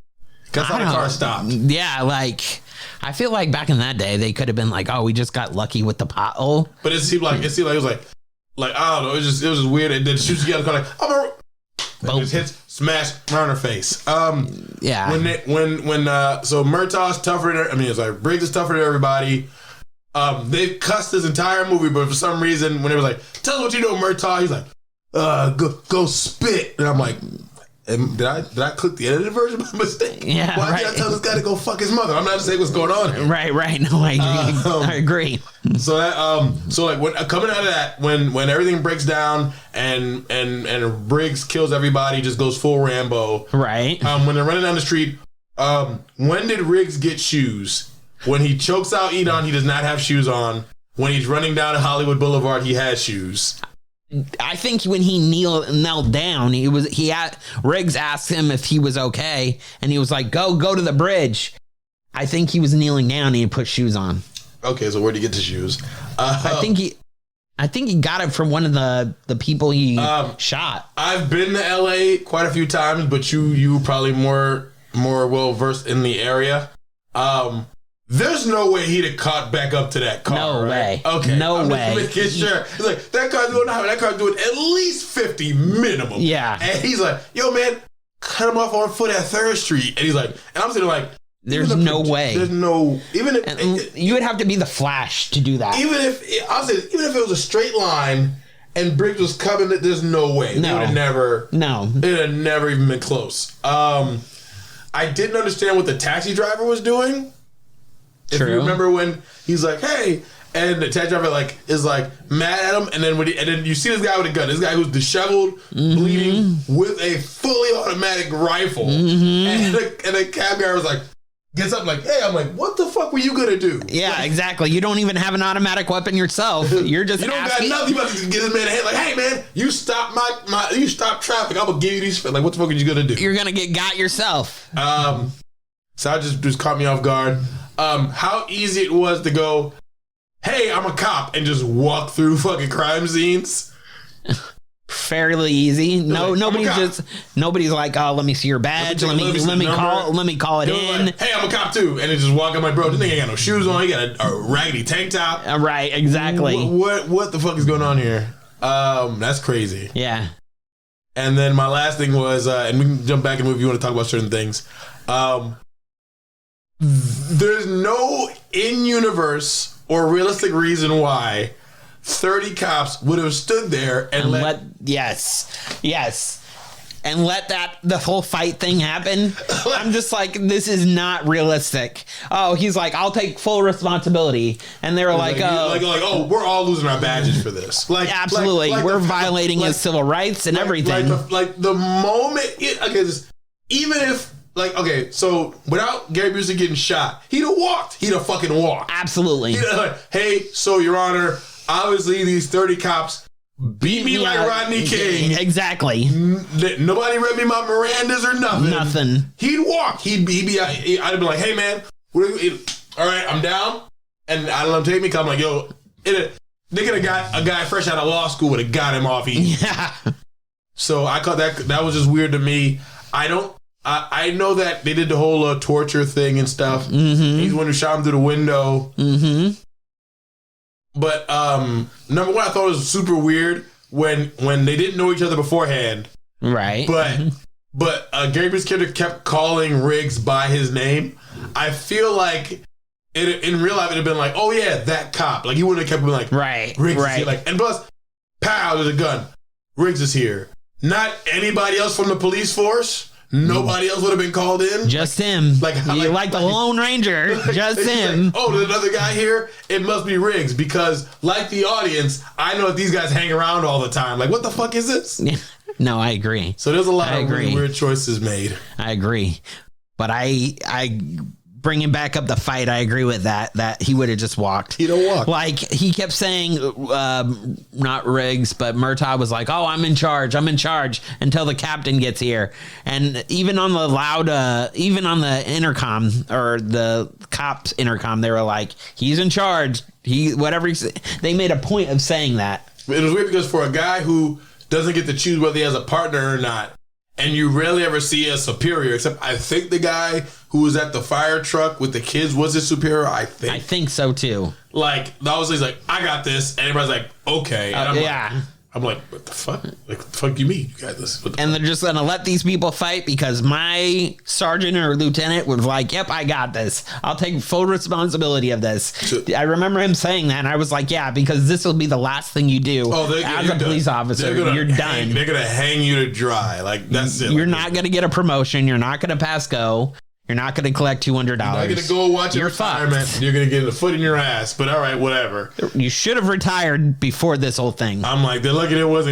That's how the car stopped.
Yeah, like I feel like back in that day they could have been like, oh, we just got lucky with the pothole.
But it seemed like it was like I don't know, it was just weird. And then she was together, like, oh, just hits, smash, right on her face.
Yeah.
So Murtaugh's tougher than Briggs is tougher than everybody. They cussed this entire movie, but for some reason, when they was like, "Tell us what you know, Murtaugh," he's like, "Go spit," and I'm like, "Did I click the edited version by mistake?
Yeah,
why
right.
did I tell this guy to go fuck his mother? I'm not saying what's going on here."
Right. No, I agree.
So that so like when coming out of that, when everything breaks down and Briggs kills everybody, just goes full Rambo.
Right.
When they're running down the street, when did Riggs get shoes? When he chokes out Edon, he does not have shoes on. When he's running down Hollywood Boulevard, he has shoes.
I think when he knelt down, Riggs asked him if he was okay, and he was like, "Go to the bridge." I think he was kneeling down and he put shoes on.
Okay, so where'd he get the shoes?
I think he got it from one of the people he shot.
I've been to LA quite a few times, but you probably more well versed in the area. There's no way he'd have caught back up to that car.
No way.
Okay.
No way.
Making sure. He's like, that car's doing at least 50 minimum.
Yeah.
And he's like, yo, man, cut him off on foot at 3rd Street. And he's like, and I'm sitting like,
there's no way.
There's no, even if
you would have to be the Flash to do that.
Even if it was a straight line and Briggs was coming, there's no way.
No.
It would have never.
No.
It would have never even been close. I didn't understand what the taxi driver was doing. If
True.
you remember when he's like, "Hey," and the taxi driver is mad at him, and then you see this guy with a gun, this guy who's disheveled, bleeding, with a fully automatic rifle, and the cab guy was like, gets up like, "Hey," I'm like, "What the fuck were you gonna do?"
Yeah, exactly. You don't even have an automatic weapon yourself. You're just
you don't
asking.
got nothing. You about to get this man a hand like, "Hey man, you stop you stop traffic. I'm gonna give you these." Like, what the fuck are you gonna do?
You're gonna get got yourself.
So that just caught me off guard. How easy it was to go, hey, I'm a cop, and just walk through fucking crime scenes.
Fairly easy. No,
like,
nobody's like, oh, let me see your badge. Let me call it in.
Like, hey, I'm a cop too, and they just walk. I'm like, bro, this nigga ain't got no shoes on. He got a raggedy tank top.
Right, exactly.
What the fuck is going on here? That's crazy.
Yeah.
And then my last thing was, and we can jump back and move if you want to talk about certain things. There's no in-universe or realistic reason why 30 cops would have stood there and let and let the whole fight thing happen. I'm just like, this is not realistic. Oh, he's like, I'll take full responsibility, and they were like, oh, we're all losing our badges for this. Like,
absolutely, we're violating his civil rights and everything.
The moment, even if. Like, okay, so without Gary Busey getting shot, he'd have walked. He'd have fucking walked.
Absolutely.
He'd have like, hey, so Your Honor, obviously these 30 cops beat me like Rodney King.
Exactly.
Nobody read me my Mirandas or nothing.
Nothing.
He'd walk. I'd be like, hey, man, all right, I'm down. And I'd let him take me because I'm like, yo, they could have got a guy fresh out of law school would have got him off easy.
Yeah.
So I caught that was just weird to me. I know that they did the whole torture thing and stuff.
Mm-hmm.
He's the one who shot him through the window.
Mm-hmm.
But number one, I thought it was super weird when they didn't know each other beforehand.
Right.
But Gary Busey's character kept calling Riggs by his name. I feel like in real life it'd have been like, oh yeah, that cop. Like he wouldn't have kept being like,
right,
Riggs
right.
is here. Like, and plus, pow, there's a gun. Riggs is here. Not anybody else from the police force. Nobody else would have been called in.
Just him. Like the Lone Ranger. Just him.
Like, oh, there's another guy here? It must be Riggs because, like the audience, I know that these guys hang around all the time. Like, what the fuck is this?
No, I agree.
So there's a lot of really weird choices made.
I agree. But I bringing back up the fight, I agree with that he would have just walked.
He'd have walked.
Like, he kept saying, not Riggs, but Murtaugh was like, oh, I'm in charge until the captain gets here. And even on the even on the intercom, or the cops intercom, they were like, he's in charge. They made a point of saying that.
It was weird because for a guy who doesn't get to choose whether he has a partner or not, and you rarely ever see a superior, except I think the guy who was at the fire truck with the kids was his superior, I think
so too.
Like, obviously he's like, I got this, and everybody's like, okay. And I'm like, what the fuck? Like, the fuck you mean? You got this.
And they're just going to let these people fight because my sergeant or lieutenant was like, yep, I got this. I'll take full responsibility of this. I remember him saying that, and I was like, yeah, because this will be the last thing you do as a police officer. You're done.
They're going to hang you to dry. Like, that's it.
You're not going to get a promotion. You're not going to pass go. You're not going to collect $200. You're not
going to go watch your retirement. You're going to get a foot in your ass. But all right, whatever.
You should have retired before this whole thing.
I'm like, they're lucky there weren't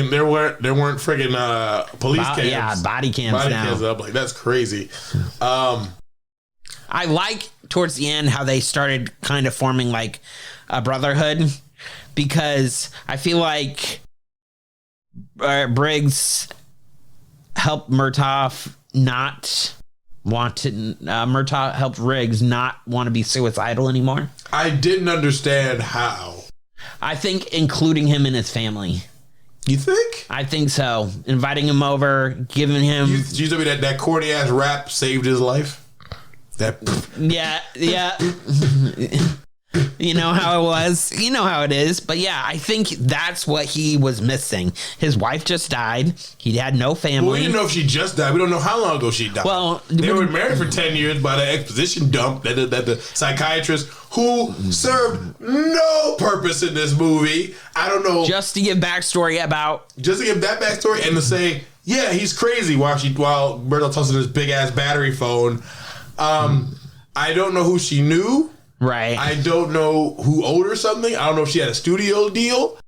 friggin' police cams.
Yeah, body cams now.
Cams up. Like, that's crazy.
I like towards the end how they started kind of forming like a brotherhood, because I feel like Briggs helped Murtaugh Murtaugh helped Riggs not want to be suicidal anymore.
I didn't understand how.
I think including him in his family.
You think?
I think so. Inviting him over, giving him...
You told me that corny ass rap saved his life?
Yeah. You know how it was. You know how it is. But yeah, I think that's what he was missing. His wife just died. He had no family.
Well, we didn't know if she just died. We don't know how long ago she died.
Well,
they were married for 10 years by the exposition dump that the psychiatrist who served no purpose in this movie. I don't know.
Just to give backstory about...
Just to give that backstory and to say, yeah, he's crazy while Murtaugh talks on his big ass battery phone. I don't know who she knew.
Right.
I don't know who owed her something. I don't know if she had a studio deal.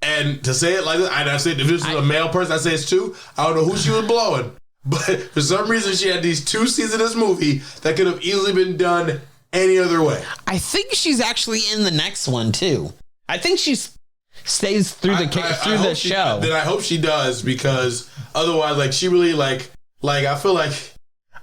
And to say it like that, I said if this was a male person, I say it's two. I don't know who she was blowing. But for some reason, she had these 2 scenes of this movie that could have easily been done any other way.
I think she's actually in the next one, too. I think she stays through the show.
Then I hope she does, because otherwise, like, she really, like I feel like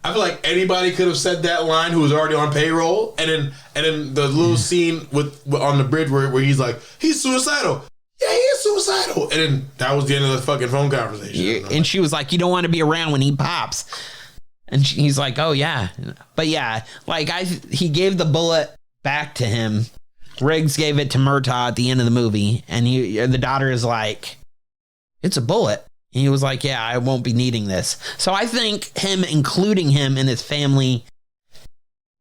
I feel like anybody could have said that line who was already on payroll, and then the little scene with on the bridge where he's like, he's suicidal. Yeah, he is suicidal. And then that was the end of the fucking phone conversation.
And she was like, you don't want to be around when he pops. And he's like, oh, yeah. But yeah, like he gave the bullet back to him. Riggs gave it to Murtaugh at the end of the movie. And the daughter is like, it's a bullet. And he was like, yeah, I won't be needing this. So I think him including him in his family,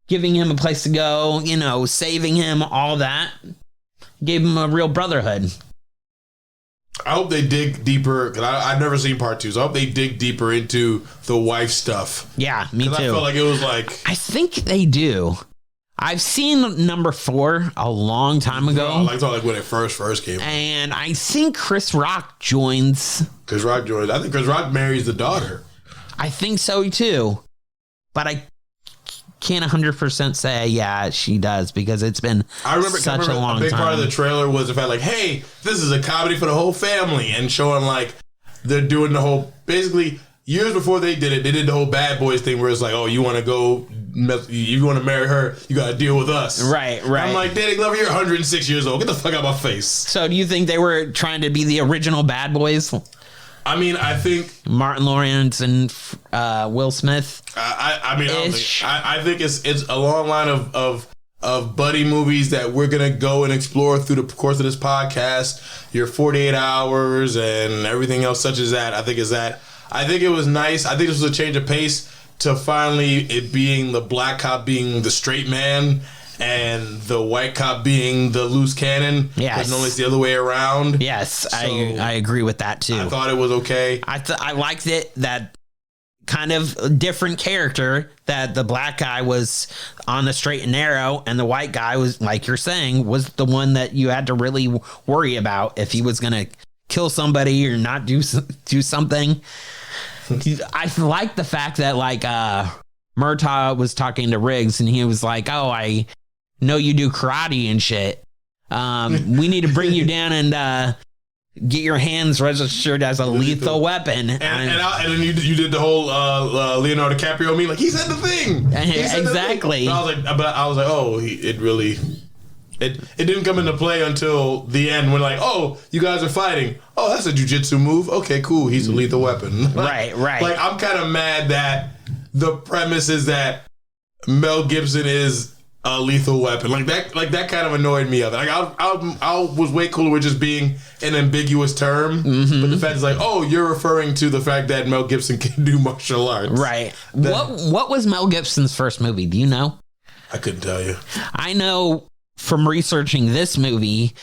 giving him a place to go, saving him, all that, gave him a real brotherhood.
I hope they dig deeper, because I've never seen part 2, so I hope they dig deeper into the wife stuff.
Yeah, me too.
I felt like it was like...
I think they do. I've seen number 4 a long time ago.
Like when it first came.
And I think Chris Rock joins.
I think Chris Rock marries the daughter.
I think so, too. But I can't 100% say, yeah, she does, because it's been such a long time.
A big part of the trailer was the fact, like, hey, this is a comedy for the whole family, and showing, like, they're doing the whole, basically, years before they did it, they did the whole Bad Boys thing where it's like, oh, you want to marry her, you got to deal with us.
Right.
I'm like, Danny Glover, you're 106 years old. Get the fuck out of my face.
So do you think they were trying to be the original Bad Boys?
I mean, I think
Martin Lawrence and Will Smith.
I think it's a long line of buddy movies that we're gonna go and explore through the course of this podcast. Your 48 Hours and everything else such as that. I think it was nice. I think this was a change of pace to finally it being the black cop being the straight man and the white cop being the loose cannon.
Yes.
Normally it's the other way around.
Yes, so I agree with that too.
I thought it was okay.
I liked it, that kind of different character, that the black guy was on the straight and narrow and the white guy was, like you're saying, was the one that you had to really worry about if he was going to kill somebody or not do something. I like the fact that, like, Murtaugh was talking to Riggs and he was like, oh, I know you do karate and shit. We need to bring you down and get your hands registered as a lethal weapon. And
then you did the whole Leonardo DiCaprio meme, like, he said the thing.
Exactly.
I was like, oh, it didn't come into play until the end when, like, oh, you guys are fighting. Oh, that's a jiu-jitsu move. Okay, cool. He's a lethal weapon.
Right.
Like, I'm kind of mad that the premise is that Mel Gibson is a lethal weapon. Like that kind of annoyed me of it. Like I was way cooler with just being an ambiguous term. Mm-hmm. But the fact is, like, oh, you're referring to the fact that Mel Gibson can do martial arts.
Right. What was Mel Gibson's first movie? Do you know?
I couldn't tell you.
I know from researching this movie,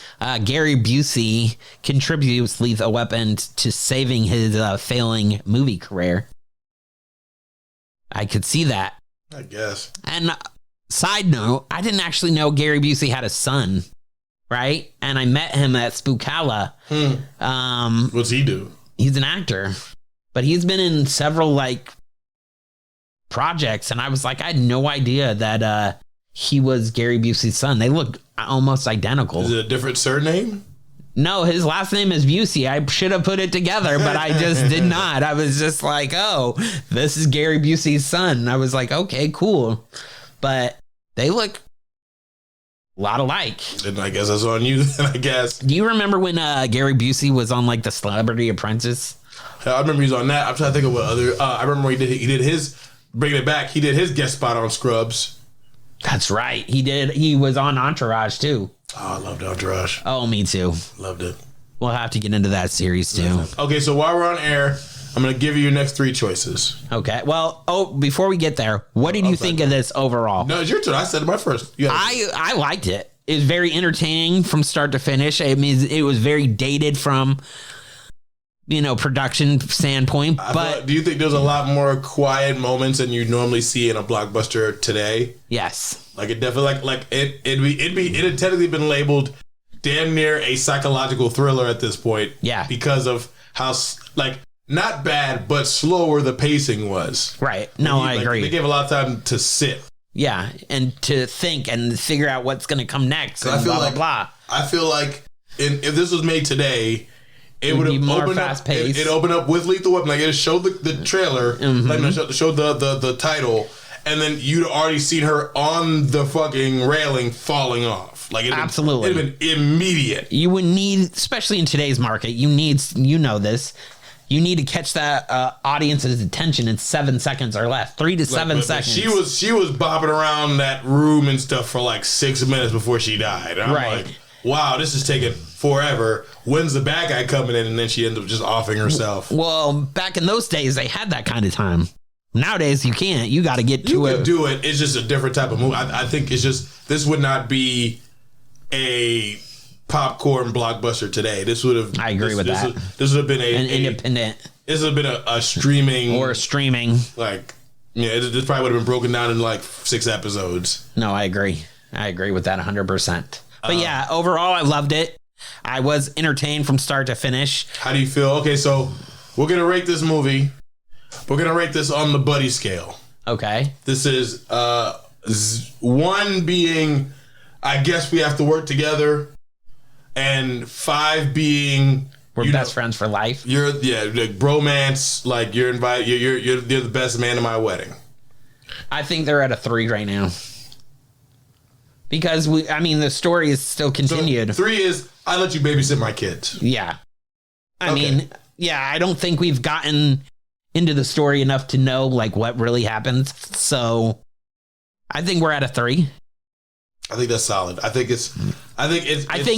Gary Busey contributes Lethal Weapon to saving his failing movie career. I could see that.
I guess.
And side note, I didn't actually know Gary Busey had a son, right? And I met him at Spookala.
What's he do?
He's an actor, but he's been in several, like, projects, and I was like, I had no idea that he was Gary Busey's son. They look almost identical.
Is it a different surname?
No, his last name is Busey. I should have put it together, but I just did not. I was just like, oh, this is Gary Busey's son. And I was like, okay, cool. But they look a lot alike.
Then I guess that's on you then, I guess.
Do you remember when Gary Busey was on, like, the Celebrity Apprentice?
I remember he was on that. I'm trying to think of what other... I remember he did his... Bringing it back, he did his guest spot on Scrubs.
That's right. He did. He was on Entourage, too.
Oh, I loved Entourage.
Oh, me too.
Loved it.
We'll have to get into that series, too.
Okay, so while we're on air, I'm going to give you your next 3 choices.
Okay. Well, before we get there, what did you think of this overall?
No, it's your turn. I said it my first.
I liked it. It was very entertaining from start to finish. I mean, it was very dated from, production standpoint. But
do you think there's a lot more quiet moments than you normally see in a blockbuster today?
Yes.
Like, it definitely, like it had technically been labeled damn near a psychological thriller at this point.
Yeah.
Because of how, like, not bad, but slower the pacing was.
Right. No, I agree.
They gave a lot of time to sit.
Yeah, and to think and figure out what's going to come next and blah, blah, blah.
I feel like if this was made today, it would
be
have
more
opened
fast
up.
paced.
It opened up with Lethal Weapon. Like it showed the trailer, like showed the title, and then you'd already seen her on the fucking railing falling off. Like
Absolutely,
it'd been immediate.
You would need, especially in today's market, you need this. You need to catch that audience's attention in 7 seconds or less, 3 to 7 seconds.
She was bopping around that room and stuff for like 6 minutes before she died. And I'm like, wow, this is taking forever. When's the bad guy coming in? And then she ends up just offing herself.
Well, back in those days, they had that kind of time. Nowadays, you can't. You got to get to it.
You can do it. It's just a different type of movie. I think it's just, this would not be a popcorn blockbuster today. This would have.
I agree with that.
This would have been
an independent.
This would have been a streaming
or a streaming.
Like, yeah, this probably would have been broken down in like 6 episodes.
No, I agree. I agree with that 100%. But yeah, overall, I loved it. I was entertained from start to finish.
How do you feel? Okay, so we're gonna rate this movie. We're gonna rate this on the buddy scale.
Okay.
This is 1 being, I guess we have to work together. And 5 being
we're best friends for life.
You're like bromance. Like you're invited. You're the best man in my wedding.
I think they're at a 3 right now because the story is still continued.
So 3 is I let you babysit my kids.
Yeah, I don't think we've gotten into the story enough to know like what really happens. So I think we're at a 3.
I think that's solid. I think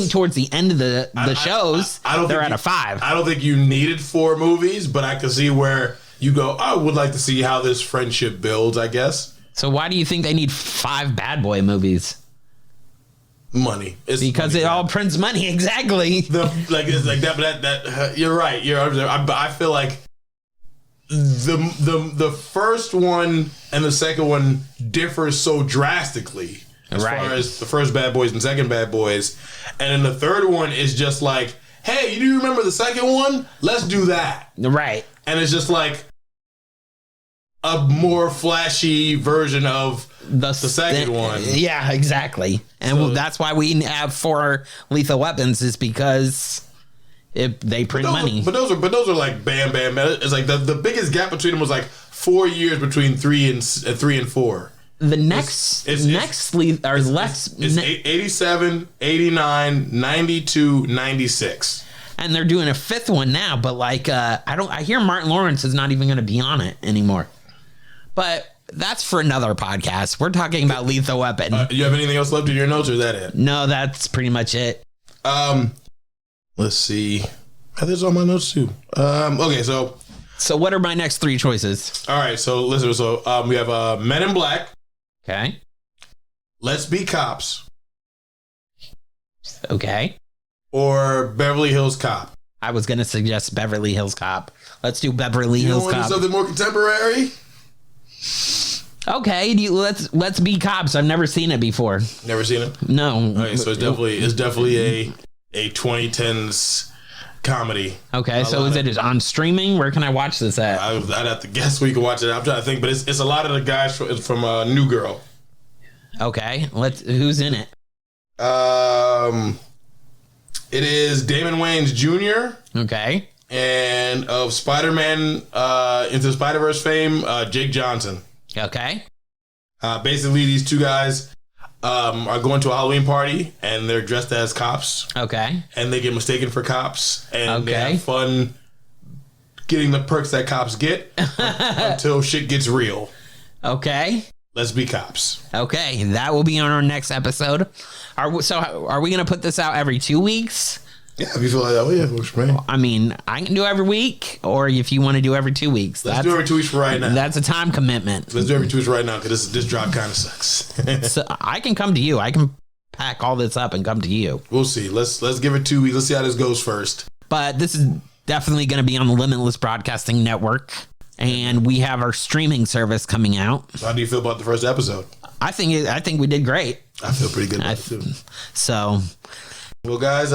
towards
the end of the shows, they're at a 5.
I don't think you needed 4 movies, but I can see where you go, I would like to see how this friendship builds, I guess.
So why do you think they need 5 bad boy movies?
Money.
It's because money, it all prints money. Exactly.
It's like that, but that you're right. I feel like the first one and the second one differ so drastically. As far as the first Bad Boys and second Bad Boys. And then the third one is just like, hey, you remember the second one? Let's do that.
Right.
And it's just like a more flashy version of the second one.
Yeah, exactly. And that's why we have 4 Lethal Weapons is because they print money.
But those are like bam, bam. It's like the biggest gap between them was like 4 years between 3 and 4.
The next
it's 87, 89, 92, 96.
And they're doing a 5th one now, but like I hear Martin Lawrence is not even going to be on it anymore. But that's for another podcast. We're talking about Lethal Weapon.
You have anything else left in your notes or is that it?
No, that's pretty much it.
Let's see. There's all my notes too. Okay, so
what are my next 3 choices?
All right, so listen. So we have Men in Black.
Okay.
Let's Be Cops.
Okay.
Or Beverly Hills Cop.
I was going to suggest Beverly Hills Cop. Let's do Beverly Hills Cop.
Something more contemporary?
Okay, let's Be Cops. I've never seen it before.
Never seen it?
No.
Okay, so it's definitely a 2010s comedy.
Okay, so is it on streaming? Where can I watch this at?
I'd have to guess where you can watch it. I'm trying to think, but it's a lot of the guys from New Girl.
Okay, who's in it?
It is Damon Wayans Jr.
Okay.
And of Spider-Man Into Spider-Verse fame, Jake Johnson.
Okay.
Basically, these 2 guys are going to a Halloween party and they're dressed as cops.
Okay.
And they get mistaken for cops and they have fun getting the perks that cops get until shit gets real.
Okay.
Let's Be Cops.
Okay, that will be on our next episode. Are we going to put this out every 2 weeks?
Yeah, if you feel like that way, yeah, works for me.
I mean, I can do every week, or if you want to do every 2 weeks.
Let's do every 2 weeks for right now.
That's a time commitment.
Let's do every 2 weeks right now, because this drop kind of sucks.
So I can come to you. I can pack all this up and come to you.
We'll see. Let's give it 2 weeks. Let's see how this goes first.
But this is definitely going to be on the Limitless Broadcasting Network, and we have our streaming service coming out.
So how do you feel about the first episode?
I think we did great.
I feel pretty good about it too.
So,
well, guys,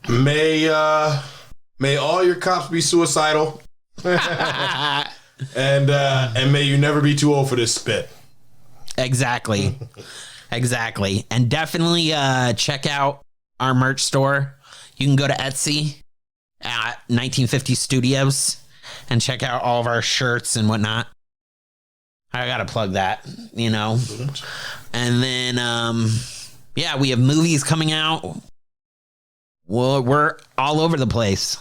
may all your cops be suicidal, and may you never be too old for this spit.
Exactly. And definitely check out our merch store. You can go to Etsy at 1950 Studios and check out all of our shirts and whatnot. I gotta plug that, you know. And then, yeah, we have movies coming out. Well, we're all over the place.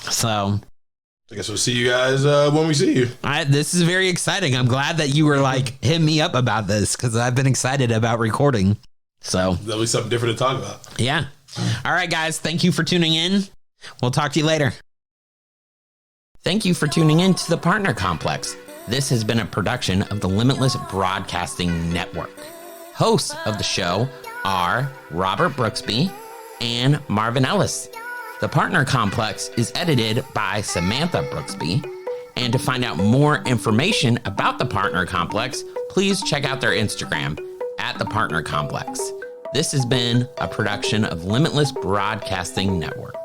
So
I guess we'll see you guys when we see you.
This is very exciting. I'm glad that you were like, hit me up about this because I've been excited about recording. So
that'll be something different to talk about.
Yeah. All right, guys. Thank you for tuning in. We'll talk to you later. Thank you for tuning in to the Partner Complex. This has been a production of the Limitless Broadcasting Network. Hosts of the show are Robert Brooksby and Marvin Ellis. The Partner Complex is edited by Samantha Brooksby. And to find out more information about the Partner Complex, please check out their Instagram at the Partner Complex. This has been a production of Limitless Broadcasting Network.